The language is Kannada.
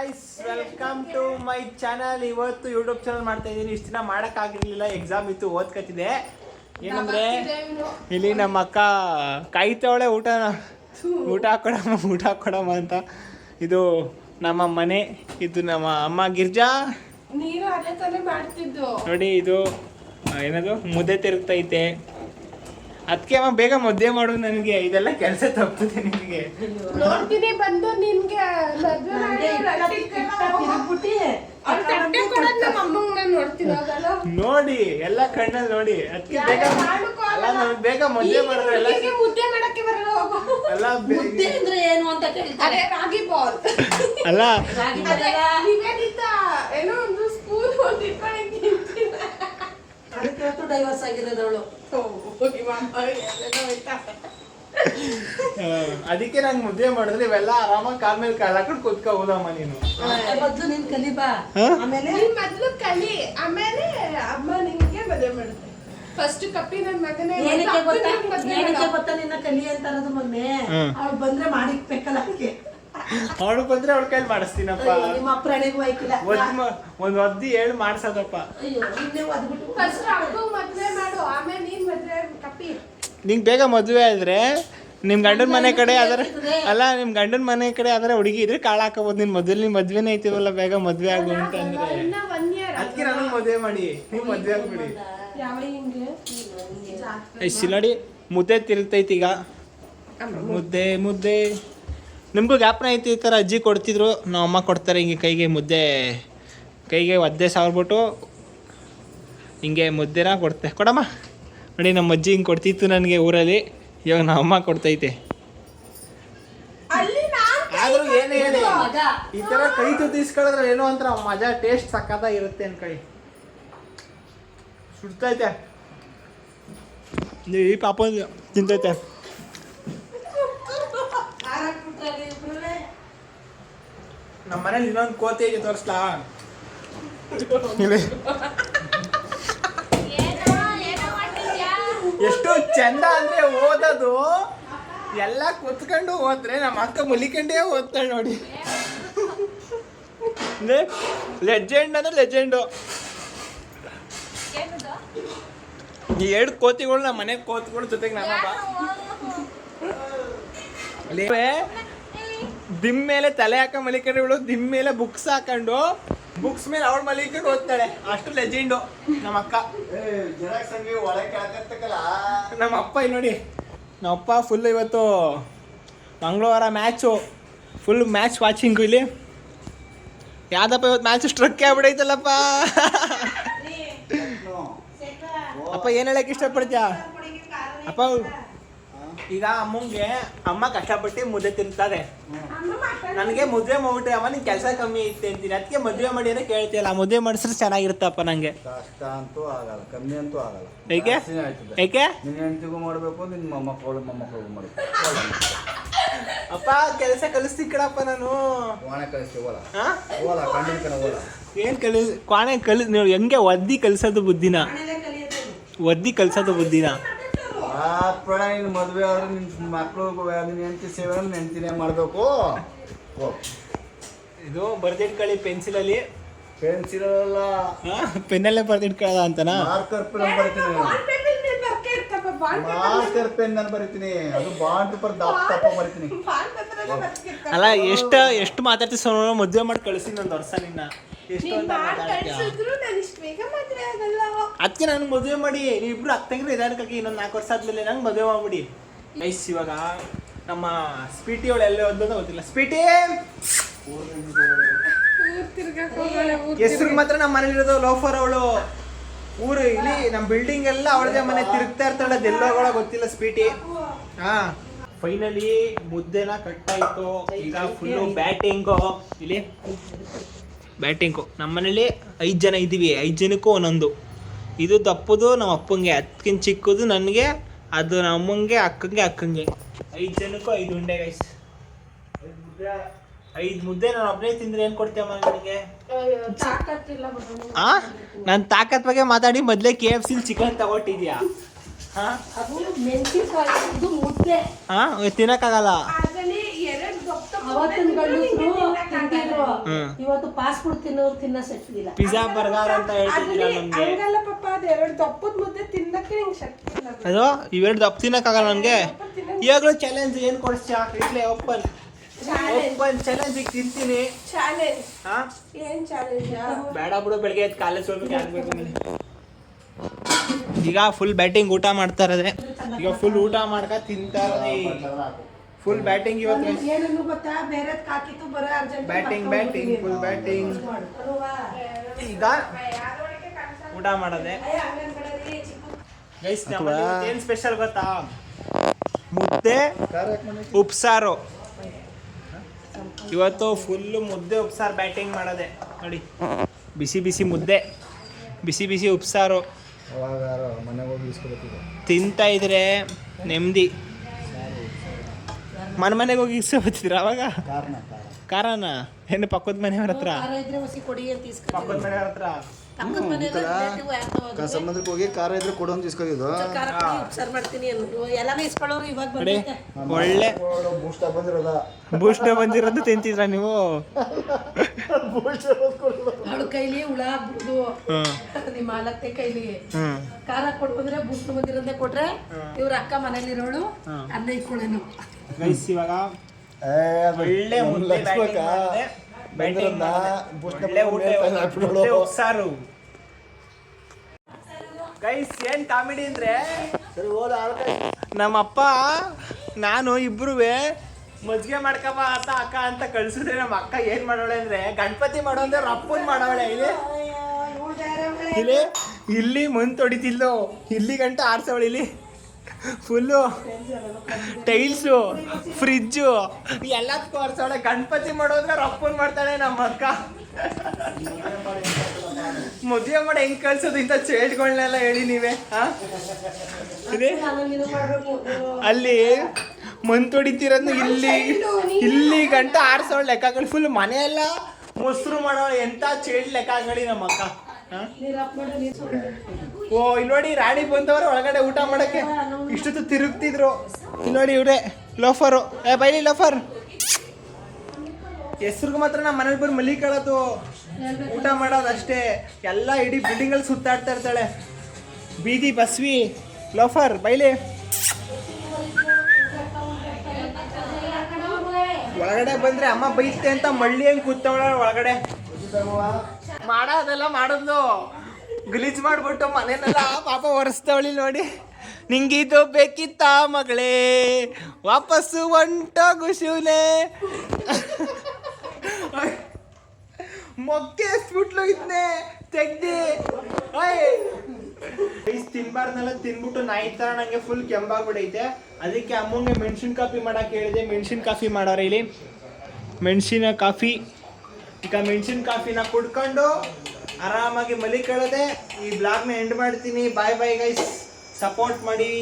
Guys, welcome to my channel. ಇವತ್ತು ಯೂಟ್ಯೂಬ್ ಚಾನಲ್ ಮಾಡ್ತಾ ಇದ್ದೀನಿ. ಇಷ್ಟು ದಿನ ಮಾಡೋಕ್ಕಾಗಿರ್ಲಿಲ್ಲ, ಎಕ್ಸಾಮ್ ಇತ್ತು, ಓದ್ಕತ್ತಿದೆ. ಏನಂದ್ರೆ ಇಲ್ಲಿ ನಮ್ಮ ಅಕ್ಕ ಕಾಯ್ತವಳೆ ಊಟ ಹಾಕೊಡಮ್ಮ ಅಂತ. ಇದು ನಮ್ಮ ಮನೆ, ಇದು ನಮ್ಮ ಅಮ್ಮ ಗಿರ್ಜಾ. ನೀರು ಅದೇ ತಾನೇ ಮಾಡ್ತಿದ್ದು ನೋಡಿ. ಇದು ಏನದು ಮುದ್ದೆ ತಿರುಗ್ತೈತೆ. ಅದಕ್ಕೆ ಅಮ್ಮ ಬೇಗ ಮುದ್ದೆ ಮಾಡು, ನನಗೆ ಇದೆಲ್ಲ ಕೆಲಸ ತಪ್ಪುತ್ತೆ ನಿನಗೆ. ನೋಡ್ತೀನಿ ಬಂದು ನಿನ್ಗೆ ನೋಡಿ ಎಲ್ಲ ಕಣ್ಣಲ್ಲಿ ನೋಡಿ. ಅದಕ್ಕೆ ಬೇಗ ಬೇಗ ಮುದ್ದೆ ಮಾಡಿದ್ರೆ ಮುದ್ದೆ ಮಾಡಕ್ಕೆ ಬರಲ್ಲ. ಎಲ್ಲ ಏನು ಅಂತ ಕೇಳ್ತಾರೆ. ರಾಗಿ ಬಾಲ್ ಅಲ್ಲ, ನಿವೇದಿತ ಏನೋ ಒಂದು ಸ್ಪೂನ್ ಡೈವರ್ಸ್ ಆಗಿರೋದವಳು. ಅದಕ್ಕೆ ನಂಗೆ ಮುದ್ದೆ ಮಾಡಿದ್ರೆ ಇವೆಲ್ಲ ಆರಾಮಾಗಿ ಕಾಲ್ ಮೇಲೆ ಕಾಲ್ ಹಾಕೊಂಡು ಕೂತ್ಕೋಬೋದಮ್ಮ ನೀನು. ಮೊದ್ಲು ನೀನ್ ಕಲಿಬಾ, ಆಮೇಲೆ ಮೊದ್ಲು ಕಲಿ, ಆಮೇಲೆ ಅಮ್ಮ ನಿನ್ಗೆ ಮದುವೆ ಮಾಡುತ್ತೆ. ಫಸ್ಟ್ ಕಪ್ಪಿ ನನ್ ಮಗನೇ ಏನಕ್ಕೆ ಗೊತ್ತಾ ನಿನ್ನ ಕಲಿ ಅಂತಾರದು. ಮೊನ್ನೆ ಅವ್ಳು ಬಂದ್ರೆ ಮಾಡಿಕ್ಬೇಕಲ್ಲ, ಅದಕ್ಕೆ ಅವಳು ಬಂದ್ರೆ ಅವಳ ಕೈಲಿ ಮಾಡಿಸ್ತೀನಪ್ಪ. ನಿಮ್ಮ ಪ್ರಾಣಿಗೂ ಆಯ್ಕಿಲ್ಲ, ಒಂದ್ ಒದ್ದಿ ಹೇಳಿ ಮಾಡ್ಸೋದಪ್ಪ. ಫಸ್ಟ್ ಅಪ್ಪು ಮದ್ವೆ ಮಾಡು, ಆಮೇಲೆ ನೀನ್ ಮದ್ವೆ ಕಪ್ಪಿ. ನಿಂಗೆ ಬೇಗ ಮದುವೆ ಆದ್ರೆ ನಿಮ್ ಗಂಡನ ಮನೆ ಕಡೆ ಅದರ ಅಲ್ಲ, ನಿಮ್ ಗಂಡನ ಮನೆ ಕಡೆ ಅದರ ಹುಡುಗಿ ಇದ್ರೆ ಕಾಳು ಹಾಕೋಬಹುದು. ನಿನ್ ಮೊದಲು ನಿಮ್ ಮದ್ವೆನೇ ಐತಿವಲ್ಲ, ಬೇಗ ಮದ್ವೆ ಆಗು ಅಂತ ಅಂದ್ರೆ ಅದಕ್ಕೆ ನಾನು ಮದ್ವೆ ಮಾಡಿ ನೀವು ಮದ್ವೆ ಆಗ್ಬಿಡಿ. ನೋಡಿ ಮುದ್ದೆ ತಿರುಗ್ತೈತಿ ಈಗ. ಮುದ್ದೆ ಮುದ್ದೆ ನಿಮಗೂ ಜ್ಞಾಪನ ಐತಿ. ಈ ಥರ ಅಜ್ಜಿ ಕೊಡ್ತಿದ್ರು, ನಮ್ಮ ಅಮ್ಮ ಕೊಡ್ತಾರೆ ಹಿಂಗೆ ಕೈಗೆ ಮುದ್ದೆ, ಕೈಗೆ ಒದ್ದೆ ಸಾವ್ಬಿಟ್ಟು ಹಿಂಗೆ ಮುದ್ದೆನ ಕೊಡಮ್ಮ. ನೋಡಿ ನಮ್ಮ ಅಜ್ಜಿ ಹಿಂಗೆ ಕೊಡ್ತಿತ್ತು ನನಗೆ ಊರಲ್ಲಿ. ಇವಾಗ ನಮ್ಮ ಅಮ್ಮ ಕೊಡ್ತೈತೆ. ಆದ್ರೂ ಏನೇ ಹೇಳಿ, ಈ ಥರ ಕೈ ತುತ್ತಿಸ್ಕೊಳ್ಳೋದ್ರೆ ಏನೋ ಒಂಥರ ಮಜಾ, ಟೇಸ್ಟ್ ಸಕ್ಕತ್ತಾಗಿರುತ್ತೆ ಅನ್ಕಳಿ. ಸುಡ್ತೈತೆ ಈ ಪಾಪ ತಿಂತೈತೆ. ನಮ್ಮ ಮನೇಲಿ ಇನ್ನೊಂದು ಕೋತಿ ಐತೆ, ತೋರಿಸ್ಲಾ? ಎಷ್ಟು ಚಂದ ಅಂದ್ರೆ ಓದೋದು ಎಲ್ಲ ಕುತ್ಕೊಂಡು ಓದ್ರೆ ನಮ್ಮ ಅಕ್ಕ ಮುಲಿಕಂಡೇ ಓದ್ತಾಳೆ ನೋಡಿ. ಲೆಜೆಂಡ್ ಅಂದ್ರೆ ಲೆಜೆಂಡು. ಈ 2 ಕೋತಿಗಳು ನಮ್ಮ ಮನೆ ಕೋತಿಗಳು ಜೊತೆಗೆ ನಮ್ಮಪ್ಪ ದಿಮ್ ಮೇಲೆ ತಲೆ ಹಾಕ ಮಲಿಕೊಂಡು ಇವಳು ದಿಮ್ ಮೇಲೆ ಬುಕ್ಸ್ ಹಾಕೊಂಡು ಬುಕ್ಸ್ ಮೇಲೆ ಅವಳು ಮಲಿಕೊಂಡು ಓದ್ತಾಳೆ. ಅಷ್ಟು ಲೆಜೆಂಡು ನಮ್ಮ ಅಕ್ಕ. ನಮ್ಮ ಅಪ್ಪ ಇಲ್ಲಿ ನೋಡಿ, ನಮ್ಮಪ್ಪ ಫುಲ್ ಇವತ್ತು ಮಂಗಳವಾರ ಮ್ಯಾಚು, ಫುಲ್ ಮ್ಯಾಚ್ ವಾಚಿಂಗು. ಇಲ್ಲಿ ಯಾವ್ದಪ್ಪ ಇವತ್ತು ಮ್ಯಾಚ್ ಸ್ಟ್ರಕ್ ಆಗ್ಬಿಡೈತಲ್ಲಪ್ಪ. ಅಪ್ಪ ಏನು ಹೇಳಕ್ಕೆ ಇಷ್ಟಪಡ್ತೀಯ ಅಪ್ಪ? ಈಗ ಅಮ್ಮ ಕಷ್ಟಪಟ್ಟು ಮುದ್ದೆ ತಿಂತಾರೆ, ನನಗೆ ಮದುವೆ ಮಾಡ್ಬಿಟ್ರೆ ಅಮ್ಮ ನಿನ್ ಕೆಲಸ ಕಮ್ಮಿ ಐತೆ ಅಂತೀನಿ. ಅದಕ್ಕೆ ಮದುವೆ ಮಾಡಿ ಅಂತ ಕೇಳ್ತೀಯಲ್ಲ, ಮದುವೆ ಮಾಡಿಸಿದ್ರೆ ಚೆನ್ನಾಗಿರುತ್ತಪ್ಪ ನಂಗೆ. ಕಷ್ಟ ಅಂತೂ ಆಗಲ್ಲ, ಕಮ್ಮಿ ಅಂತೂ ಆಗಲ್ಲ. ಏಕೆ ಏಕೆ ನಿನ್ನ ಹೆಂಡತಿಗೂ ಮಾಡಬೇಕು, ನಿನ್ನ ಮೊಮ್ಮಕ್ಕಳಿಗೂ ಮಾಡಬೇಕು. ಅಪ್ಪ ಕೆಲಸ ಕಲಿಸ್ತಿ ಕಣಪ್ಪ ನಾನು. ಕೋಣೆ ಕಳಿಸ್ತೀವಿ, ಓಲ ಕಂಡಿನ ಓಲ. ಏನು ಕೋಣೆ ನೀವು ಹೆಂಗೆ ಒದ್ದಿ ಕಲಿಸೋದು ಬುದ್ಧಿನ, ಒದ್ದಿ ಕಲಿಸೋದು ಬುದ್ಧಿನ. ಆ ಪ್ರಾಣ ನಿನ್ನ ಮದುವೆ ಆದ್ರೆ ನಿನ್ನ ಮಕ್ಕಳಿಗೂ ನಿನ್ನ ಹೆಂಡತಿ ಸೇವೆ ಹೆಂಡತಿನೇ ಮಾಡಬೇಕು. ಇದು ಬರ್ದಿಟ್ಕೊಳ್ಳಿ ಪೆನ್ಸಿಲಲ್ಲಿ. ಪೆನ್ಸಿಲ್ ಅಲ್ಲ, ಪೆನ್ನಲ್ಲೇ ಬರ್ದಿಟ್ಕೊಳ್ಳೋದ ಅಂತನಾ? ಮಾರ್ಕರ್ ಪೆನ್ ಬರಿತೀನಿ, ಮಾರ್ಕರ್ ಪೆನ್ ನಾನು ಬರಿತೀನಿ. ಅದು ಬಾಂಡ್ ಪೇಪರ್ ದಪ್ಪ ಬರಿತೀನಿ. ಅಲ್ಲ ಎಷ್ಟು ಮಾತಾಡ್ತೀವಿ ಸರ್, ಮದುವೆ ಮಾಡಿ ಕಳಿಸಿ ಒಂದು ವರ್ಷ ನಿನ್ನ. ಎಷ್ಟು ಅಂತ ಅದಕ್ಕೆ ನಾನು ಮದುವೆ ಮಾಡಿ ನೀವಿಬ್ರು ಅತ್ತಂಗ್ರೆ ಇದಾಡ್ಕಿ. ಇನ್ನೊಂದು 4 ವರ್ಷ ಆದ್ಮೇಲೆ ನಂಗೆ ಮದುವೆ ಮಾಡ್ಬಿಡಿ. ನೈಸ್. ಇವಾಗ ನಮ್ಮ ಸ್ಪೀಟಿ ಅವಳು ಎಲ್ಲ ಓದೋದು ಗೊತ್ತಿಲ್ಲ. ಸ್ಪೀಟಿ ಹೆಸ್ರಿಗೆ ಮಾತ್ರ ನಮ್ಮ ಮನೇಲಿ ಇರೋದು ಲೋಫರ್ ಅವಳು. ಊರು ಇಲ್ಲಿ ನಮ್ಮ ಬಿಲ್ಡಿಂಗ್ ಎಲ್ಲ ಅವಳದೇ ಮನೆ, ತಿರುಗ್ತಾ ಇರ್ತಾಳೆ, ಅದೆಲ್ಲೋಗಳ ಗೊತ್ತಿಲ್ಲ ಸ್ಪೀಟಿ. ಹಾ, ಫೈನಲಿ ಮುದ್ದೆನ ಕಟ್ಟಾಯಿತು. ಈಗ ಫುಲ್ಲು ಬ್ಯಾಟಿಂಗು. ಇಲ್ಲಿ ಬ್ಯಾಟಿಂಗು. ನಮ್ಮ ಮನೇಲಿ 5 ಜನ ಇದ್ದೀವಿ, 5 ಜನಕ್ಕೂ ಒಂದೊಂದು. ಇದು ದಪ್ಪದು ನಮ್ಮ ಅಪ್ಪಂಗೆ, ಅದಕ್ಕಿಂತ ಚಿಕ್ಕದು ನನಗೆ, ಅದು ನಮ್ಮಂಗೆ ಅಕ್ಕಂಗೆ 5 ಜನಕ್ಕೂ 5 ಉಂಡೆ ಗೈಸ್. 5 ಮುದ್ದೆ ನಾನು ಒಬ್ಬನೇ ತಿಂದ್ರೆ ಏನು ಕೊಡ್ತೀಯಮ್ಮ ನನಗೆ? ನಾನು ತಾಕತ್ ಬಗ್ಗೆ ಮಾತಾಡಿ ಮೊದಲೇ KFC ಚಿಕನ್ ತಗೊಟ್ಟಿದ್ಯಾ? ತಿನ್ನಕ್ಕಾಗಲ್ಲ. ಇವತ್ತು ಫಾಸ್ಟ್ ಫುಡ್ ತಿನ್ನೋರು ತಿನ್ನೋ ಶಕ್ತಿಲ್ಲ. ಪಿಜ್ಜಾ ಬರ್ಗರ್ ಅಂತ ಹೇಳ್ತಿದ್ದಿಲ್ಲ ನಮ್ಗೆ. ಹಂಗಲ್ಲ ಪಾಪ, ಅದು ಎರಡು ದಪ್ಪದ ಮುದ್ದೆ ತಿನ್ನಕ್ಕೆ ನಿಂಗೆ ಶಕ್ತಿ ಇಲ್ಲ. ಅದು ಇವೆರಡು ದಪ್ಪ ತಿನ್ನಕ್ಕಾಗಲ್ಲ ನನಗೆ. ಇವಾಗಲೂ ಚಾಲೆಂಜ್ ಏನು ಕೊಡಿಸ್ತೀಯ? ಇಡ್ಲಿ ಓಪನ್ ಚಾಲೆಂಜ್ ಈಗ ತಿಂತೀನಿ. ಚಾಲೆಂಜ್ ಹಾ ಏನ್ ಚಾಲೆಂಜ್? ಬೇಡ ಬಿಡು, ಬೆಳಗ್ಗೆ ಎದ್ದು ಕಾಲೇಜ್ ಹೋಗ್ಬೇಕು ಆಗ್ಬೇಕು. ಈಗ ಫುಲ್ ಬ್ಯಾಟಿಂಗ್ ಊಟ ಮಾಡ್ತಾ ಇರೋದೆ. ಈಗ ಫುಲ್ ಊಟ ಮಾಡ್ಕ ತಿಂತಾ ಇರೋದು. ಫುಲ್ ಬ್ಯಾಟಿಂಗ್ ಇವತ್ತು. ಏನನ್ನು ಗೊತ್ತಾ, ಬೇರೆ ಕಾಕಿತ್ತು ಬರೋ ಅರ್ಜೆಂಟ್ ಬ್ಯಾಟಿಂಗ್ ಫುಲ್ ಬ್ಯಾಟಿಂಗ್. ಈಗ ಊಟ ಮಾಡೋದೆ ಗೈಸ್. ಏನು ಸ್ಪೆಷಲ್ ಗೊತ್ತಾ? ಮುದ್ದೆ ಉಪ್ಸಾರು. ಇವತ್ತು ಫುಲ್ಲು ಮುದ್ದೆ ಉಪ್ಸಾರು ಬ್ಯಾಟಿಂಗ್ ಮಾಡೋದೆ ನೋಡಿ. ಬಿಸಿ ಬಿಸಿ ಮುದ್ದೆ, ಬಿಸಿ ಬಿಸಿ ಉಪ್ಸಾರು ತಿಂತಾ ಇದ್ರೆ ನೆಮ್ಮದಿ. ಮನೆಗೆ ಹೋಗಿ ಇಸ್ಕೊಬತ್ತಿದ್ರ ಅವಾಗ? ಕಾರಣ ಏನು ಪಕ್ಕದ ಮನೆಯವ್ರ ಹತ್ರ? ಪಕ್ಕದ ಮನೆಯವ್ರ ಹತ್ರ ಸಮುದ್ರಕ್ಕೆ ಹೋಗಿ ಖಾರ ಇದ್ರೆ ಕೊಡು ಅಂತ ಇಸ್ಕೊಂಡಿದ್ದು. ಒಳ್ಳೆ ಬೂಸ್ಟ್ ಬಂದಿರೋದು ತಿಂತಿದ್ರ ನೀವು? ಅವಳ ಕೈಲಿ ಹುಳ ಆಗ್ಬಿಡುದು, ನಿಮ್ಮ ಮಾಲತ್ತೆ ಕೈಲಿ ಖಾರ ಕೊಟ್ಬಂದ್ರೆ ಬೂಸ್ಟ್ ಬಂದಿರೋದೇ ಕೊಟ್ರೆ ಇವ್ರ ಅಕ್ಕ ಮನೇಲಿರೋಳು ಅನ್ನ ಇಟ್ಕೊಳ್ಳೇನು. ಇವಾಗ ಒಳ್ಳೆ ಮುದ್ದೆ ಉಪ್ಸಾರು. ಗೈಸ್ ಏನ್ ಕಾಮಿಡಿ ಅಂದ್ರೆ, ನಮ್ಮಪ್ಪ ನಾನು ಇಬ್ರುವೆ ಮಜ್ಜಿಗೆ ಮಾಡ್ಕಪ್ಪ ಅಕ್ಕ ಅಂತ ಕಳ್ಸಿದ್ರೆ ನಮ್ಮ ಅಕ್ಕ ಏನ್ ಮಾಡೋಳೆ ಅಂದ್ರೆ ಗಣಪತಿ ಮಾಡೋ ಅಂದ್ರೆ ರಪ್ಪನ್ ಮಾಡೋಳೆ. ಇಲ್ಲಿ ಇಲ್ಲಿ ಮುಂದೆ ಹೊಡಿತಿಲ್ಲು, ಇಲ್ಲಿ ಗಂಟ ಆರ್ಸವಳು. ಇಲ್ಲಿ ಫುಲ್ಲು ಟೈಲ್ಸು ಫ್ರಿಜ್ಜು ಎಲ್ಲದಕ್ಕೂ ಆರ್ಸವಳೆ. ಗಣಪತಿ ಮಾಡೋದ್ರೆ ರಪ್ಪನ್ ಮಾಡ್ತಾಳೆ ನಮ್ಮ ಅಕ್ಕ. ಮದುವೆ ಮಾಡಿ ಹೆಂಗ್ ಕಳ್ಸೋದು ಇಂಥ ಚೇಟ್ಗಳನ್ನೆಲ್ಲ ಹೇಳಿ ನೀವೇ. ಅಲ್ಲಿ ಮಂತ್ ಹೊಡಿತಿರೋದು ಇಲ್ಲಿ ಗಂಟ ಆರ್ಸೋಳು ಲೆಕ್ಕಗಳು. ಫುಲ್ ಮನೆಯೆಲ್ಲ ಮೊಸರು ಮಾಡೋಳು. ಎಂತ ಚೇಟ್ ಲೆಕ್ಕಗಳಿ ನಮ್ಮ ಅಕ್ಕ. ಓ ಇಲ್ಲಿ ನೋಡಿ, ರಾಣಿ ಬಂದವರು ಒಳಗಡೆ ಊಟ ಮಾಡಕ್ಕೆ ಇಷ್ಟೊತ್ತು ತಿರುಗ್ತಿದ್ರು. ಇಲ್ಲಿ ನೋಡಿ ಇವ್ರೆ ಲೋಫರು. ಬೈಲಿ ಲೋಫರ್. ಹೆಸ್ರಿಗೆ ಮಾತ್ರ ನಮ್ಮ ಮನೇಲಿ ಬಂದು ಮಲಿಕೊಳ್ಳೋದು, ಊಟ ಮಾಡೋದಷ್ಟೇ. ಎಲ್ಲ ಇಡೀ ಬಿಲ್ಡಿಂಗಲ್ಲಿ ಸುತ್ತಾಡ್ತಾ ಇರ್ತಾಳೆ. ಬೀದಿ ಬಸ್ವಿ ಲೋಫರ್. ಬೈಲಿ. ಒಳಗಡೆ ಬಂದ್ರೆ ಅಮ್ಮ ಬೈತೆ ಅಂತ ಮಳ್ಳಿ ಹಂಗೆ ಕೂತವಳ ಒಳಗಡೆ. ಮಾಡೋದೆಲ್ಲ ಮಾಡಿದ್ಲು, ಗಲೀಜ್ ಮಾಡ್ಬಿಟ್ಟು ಮನೆನೆಲ್ಲ ಪಾಪ ಒರೆಸ್ತವಳಿ ನೋಡಿ. ನಿಂಗಿದು ಬೇಕಿತ್ತ ಮಗಳೇ, ವಾಪಸ್ಸು ಹೊಂಟೋಗು ಶಿವನೇ. ಮೊಕ್ಕೆ ಎಸ್ಬಿಟ್ಲು ಇದನ್ನೇ ತೆಗ್ದಿ. ಐಸ್ ತಿನ್ಬಾರ್ದೆಲ್ಲ ತಿನ್ಬಿಟ್ಟು ನಾಯಿ ಥರ ನನಗೆ ಫುಲ್ ಕೆಂಪಾಗ್ಬಿಡೈತೆ. ಅದಕ್ಕೆ ಅಮ್ಮಂಗೆ ಮೆಣಸಿನ ಕಾಫಿ ಮಾಡಕ್ಕೆ ಹೇಳಿದೆ. ಮೆಣಸಿನ ಕಾಫಿ ಮಾಡೋರು ಇಲ್ಲಿ. ಮೆಣಸಿನ ಕಾಫಿ. ಈಗ ಮೆಣಸಿನ ಕಾಫಿನ ಕುಡ್ಕೊಂಡು ಆರಾಮಾಗಿ ಮಲಿಕೊಳ್ಳೋದೆ. ಈ ಬ್ಲಾಗ್ನ ಎಂಡ್ ಮಾಡ್ತೀನಿ. ಬಾಯ್ ಬಾಯ್ ಗೈಸ್. ಸಪೋರ್ಟ್ ಮಾಡಿ.